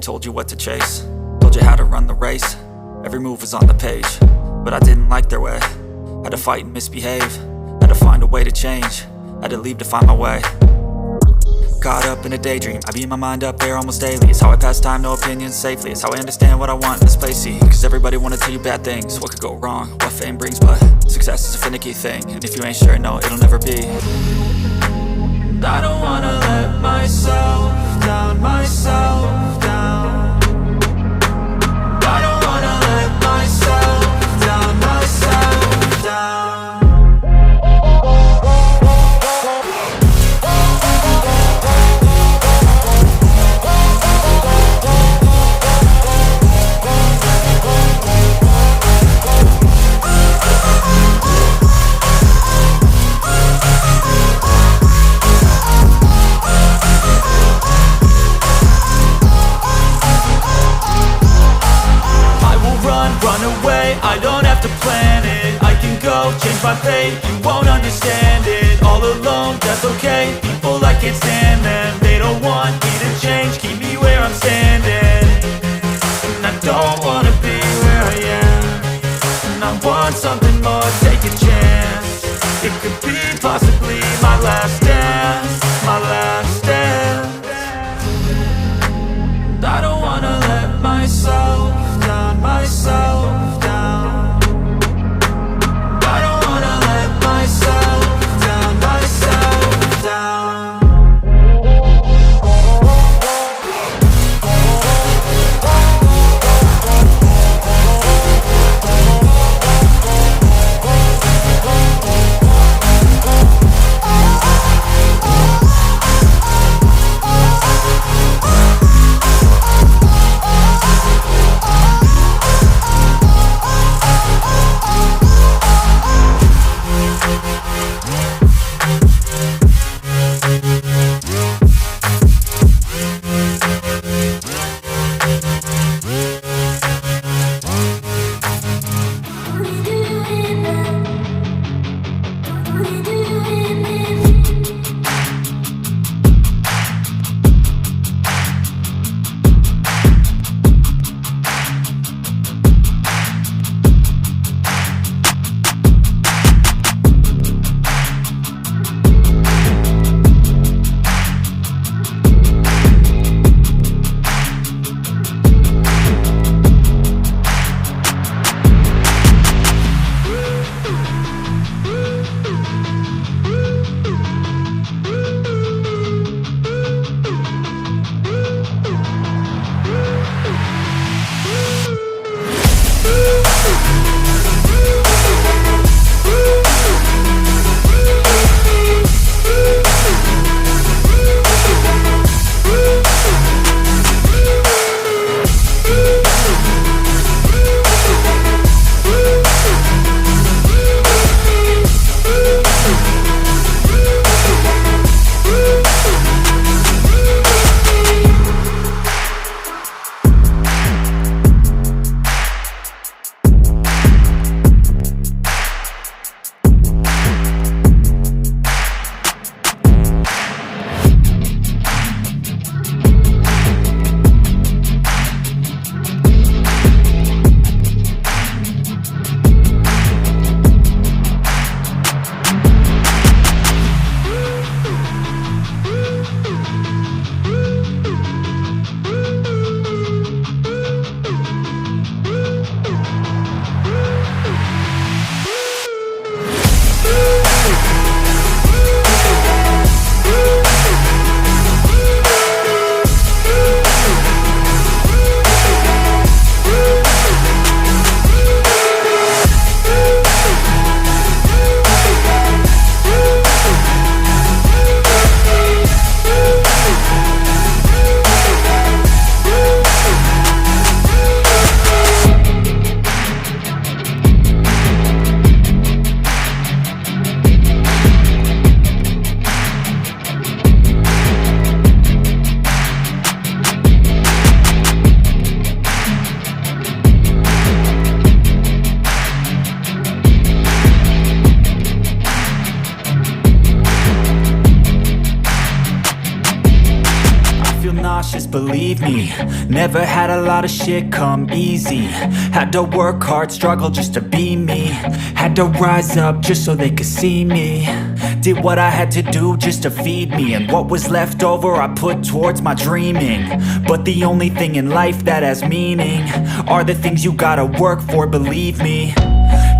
told you what to chase, told you how to run the race. Every move was on the page, but I didn't like their way. Had to fight and misbehave, had to find a way to change, had to leave to find my way. Caught up in a daydream, I beat my mind up there almost daily. It's how I pass time, no opinions safely. It's how I understand what I want in this place, see. Cause everybody wanna tell you bad things, what could go wrong, what fame brings. But success is a finicky thing, and if you ain't sure, no, it'll never be. I don't wanna let myself down, myself down. I don't wanna let myself down, myself down. Run away, I don't have to plan it. I can go, change my fate, you won't understand it. All alone, that's okay, people I can't stand them. They don't want me to change, keep me where I'm standing. And I don't wanna be where I am, and I want something more, take a chance. It could be possibly my last dance, my last dance. And I don't wanna let myself down, myself down. I don't wanna let myself down, myself down. nauseous, believe me. Never had a lot of shit come easy. Had to work hard, struggle just to be me. Had to rise up just so they could see me. Did what I had to do just to feed me, and what was left over I put towards my dreaming. But the only thing in life that has meaning are the things you gotta work for, believe me.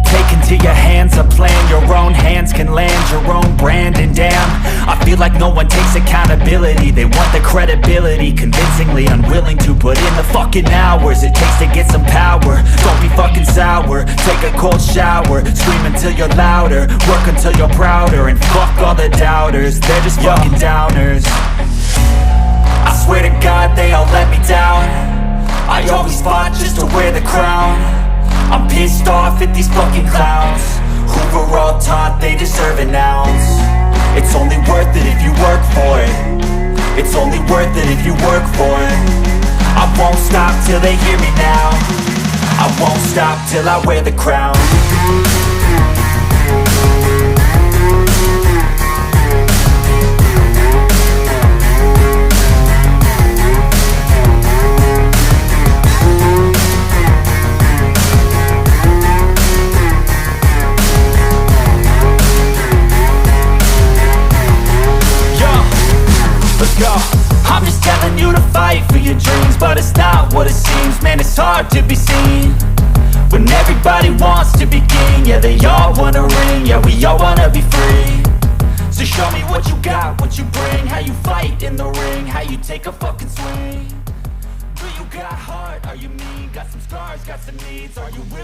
Take into your hands a plan, your own hands can land your own brand. And damn, I feel like no one takes accountability. They want the credibility, convincingly unwilling to put in the fucking hours it takes to get some power. Don't be fucking sour, take a cold shower. Scream until you're louder, work until you're prouder. And fuck all the doubters, they're just fucking downers. I swear to God they all let me down. I always fought just to wear the crown. I'm pissed off at these fucking clowns who were all taught they deserve an ounce. It's only worth it if you work for it. It's only worth it if you work for it. I won't stop till they hear me now. I won't stop till I wear the crown. I'm just telling you to fight for your dreams, but it's not what it seems. Man, it's hard to be seen when everybody wants to be king. Yeah, they all wanna ring, yeah, we all wanna be free. So show me what you got, what you bring, how you fight in the ring, how you take a fucking swing. Do you got heart, are you mean? Got some scars, got some needs, are you really